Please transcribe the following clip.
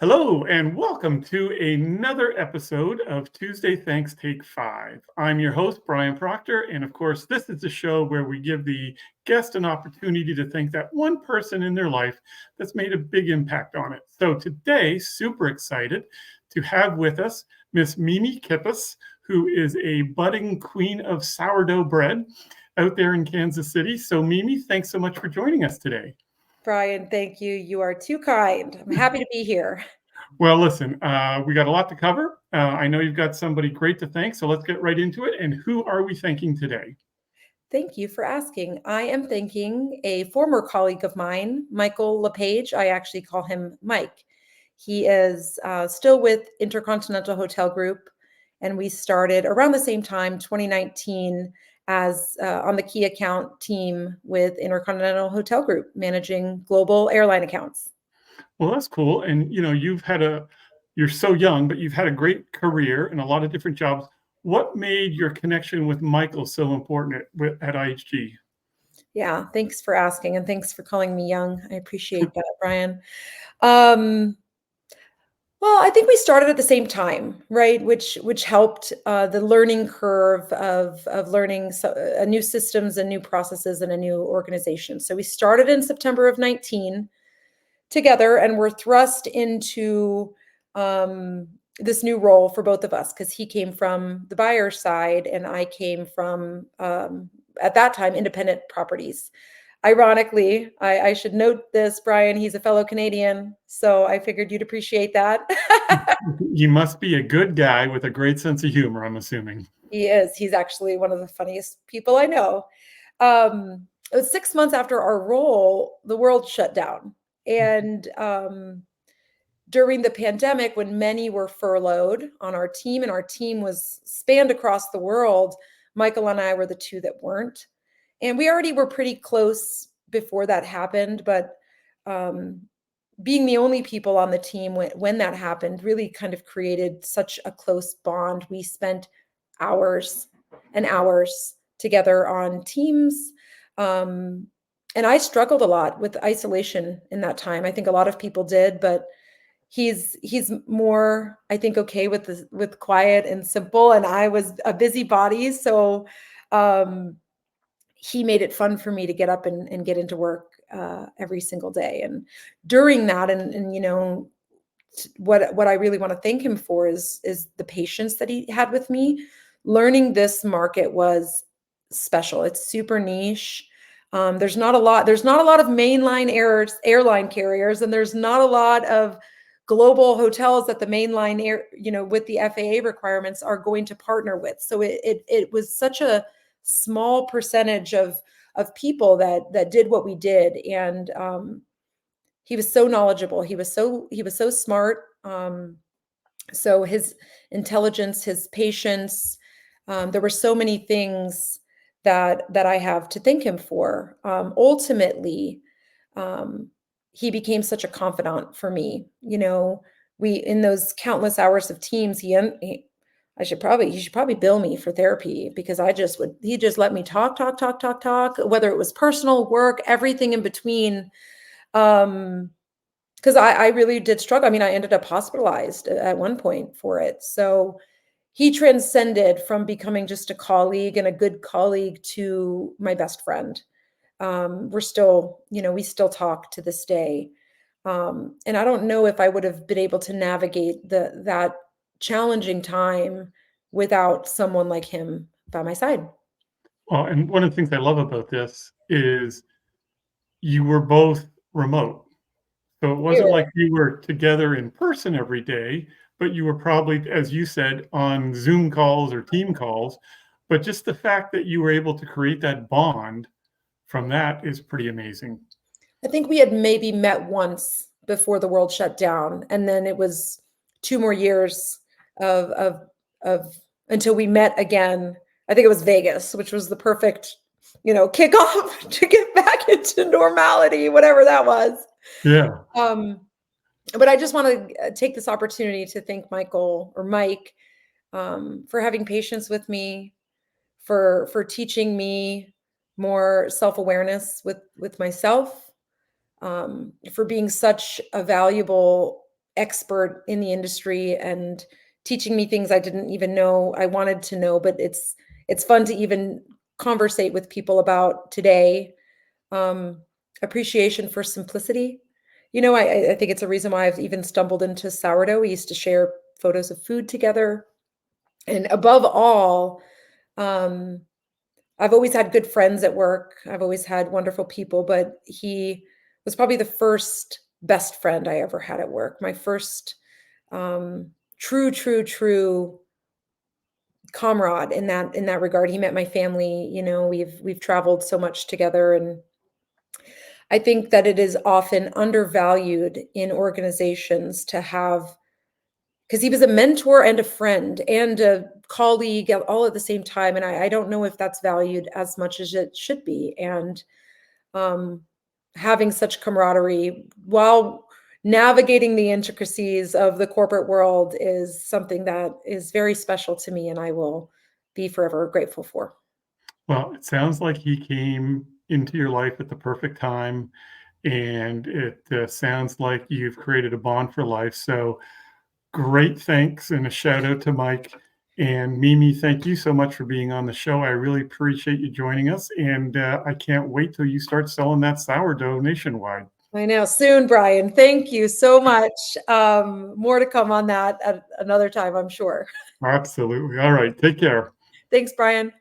Hello, and welcome to another episode of Tuesday Thanks Take 5. I'm your host, Brian Proctor, and of course, this is the show where we give the guest an opportunity to thank that one person in their life that's made a big impact on it. So today, super excited to have with us Miss Mimi Kippes, who is a budding queen of sourdough bread out there in Kansas City. So Mimi, thanks so much for joining us today. Brian, thank you. You are too kind. I'm happy to be here. Well, listen, we got a lot to cover. I know you've got somebody great to thank, so let's get right into it. And who are we thanking today? Thank you for asking. I am thanking a former colleague of mine, Michael LePage. I actually call him Mike. He is still with Intercontinental Hotel Group, and we started around the same time, 2019, as on the key account team with Intercontinental Hotel Group, managing global airline accounts. Well, that's cool. And you're so young, but you've had a great career and a lot of different jobs. What made your connection with Michael so important at IHG? Yeah, thanks for asking, and thanks for calling me young. I appreciate that, Brian. Um, well, I think we started at the same time, right? Which helped the learning curve of learning new systems and new processes and a new organization. So we started in September of 19 together, and we're thrust into this new role for both of us because he came from the buyer side and I came from at that time independent properties. Ironically, I should note this, Brian, he's a fellow Canadian, so I figured you'd appreciate that. He must be a good guy with a great sense of humor, I'm assuming. He is. He's actually one of the funniest people I know. It was 6 months after our role, the world shut down. And during the pandemic, when many were furloughed on our team, and our team was spanned across the world, Michael and I were the two that weren't. And we already were pretty close before that happened, but being the only people on the team when that happened really kind of created such a close bond. We spent hours and hours together on teams. And I struggled a lot with isolation in that time. I think a lot of people did, but he's more, I think, okay with quiet and simple. And I was a busybody, so he made it fun for me to get up and get into work every single day. And during that, and what I really want to thank him for is the patience that he had with me. Learning this market was special. It's super niche. There's not a lot of mainline airline carriers, and there's not a lot of global hotels that the mainline with the FAA requirements are going to partner with. So it was such a small percentage of people that did what we did. And he was so knowledgeable. He was so smart. So his intelligence, his patience, there were so many things that I have to thank him for. Ultimately, he became such a confidant for me. We, in those countless hours of teams, he should probably bill me for therapy, because he just let me talk, whether it was personal, work, everything in between. Because I really did struggle. I mean, I ended up hospitalized at one point for it. So he transcended from becoming just a colleague and a good colleague to my best friend. We still talk to this day. And I don't know if I would have been able to navigate that challenging time without someone like him by my side. Well, and one of the things I love about this is you were both remote. So it We wasn't were. like you were together in person every day, but you were probably, as you said, on Zoom calls or team calls. But just the fact that you were able to create that bond from that is pretty amazing. I think we had maybe met once before the world shut down, and then it was 2 more years of until we met again. I think it was Vegas, which was the perfect, kickoff to get back into normality, whatever that was. Yeah. Um, but I just want to take this opportunity to thank Michael, or Mike, for having patience with me, for teaching me more self-awareness with myself, for being such a valuable expert in the industry and teaching me things I didn't even know I wanted to know. But it's fun to even conversate with people about today. Appreciation for simplicity. I think it's a reason why I've even stumbled into sourdough. We used to share photos of food together. And above all, I've always had good friends at work. I've always had wonderful people, but he was probably the first best friend I ever had at work. My first true comrade in that regard. He met my family. We've traveled so much together, and I think that it is often undervalued in organizations to have, because he was a mentor and a friend and a colleague all at the same time. And I don't know if that's valued as much as it should be. And um, having such camaraderie while navigating the intricacies of the corporate world is something that is very special to me, and I will be forever grateful for. Well, it sounds like he came into your life at the perfect time, and it sounds like you've created a bond for life. So great thanks and a shout out to Mike. And Mimi, thank you so much for being on the show. I really appreciate you joining us. And I can't wait till you start selling that sourdough nationwide. I know. Soon, Brian. Thank you so much. More to come on that at another time, I'm sure. Absolutely. All right. Take care. Thanks, Brian.